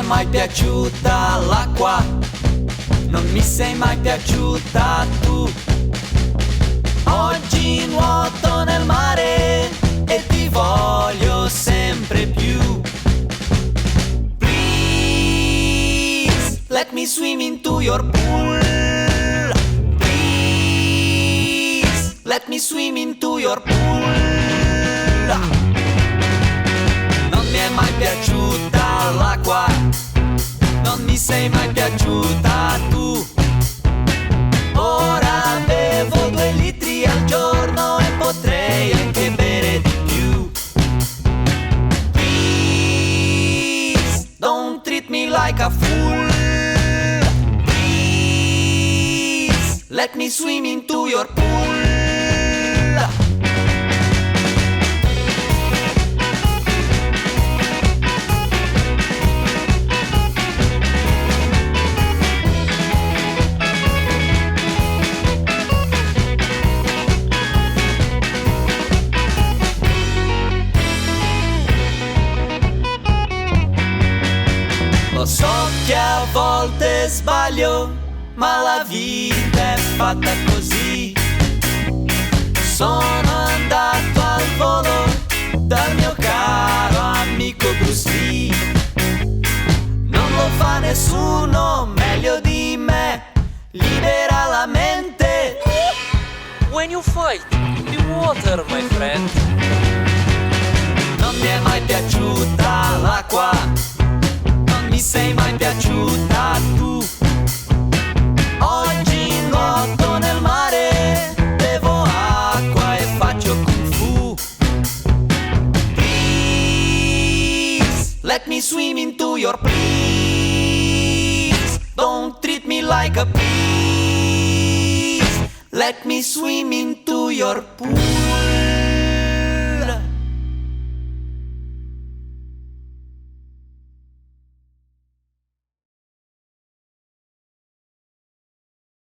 mai piaciuta l'acqua, non mi sei mai piaciuta tu. Oggi nuoto nel mare e ti voglio sempre più. Please, let me swim into your pool. Please, let me swim into your pool. Non mi è mai piaciuta l'acqua, non mi sei mai piaciuta tu. Ora bevo 2 litri al giorno e potrei anche bere di più. Please, don't treat me like a fool. Please, let me swim into your pool. Lo so che a volte sbaglio, ma la vita è fatta così. Sono andato al volo dal mio caro amico così. Non lo fa nessuno meglio di me, libera la mente. When you fight the water, my friend. Non mi è mai piaciuta l'acqua, non mi sei mai piaciuta tu. Oggi nuoto nel mare, bevo acqua e faccio kung fu. Please, let me swim into your please. Don't treat me like a please. Let me swim into your pool.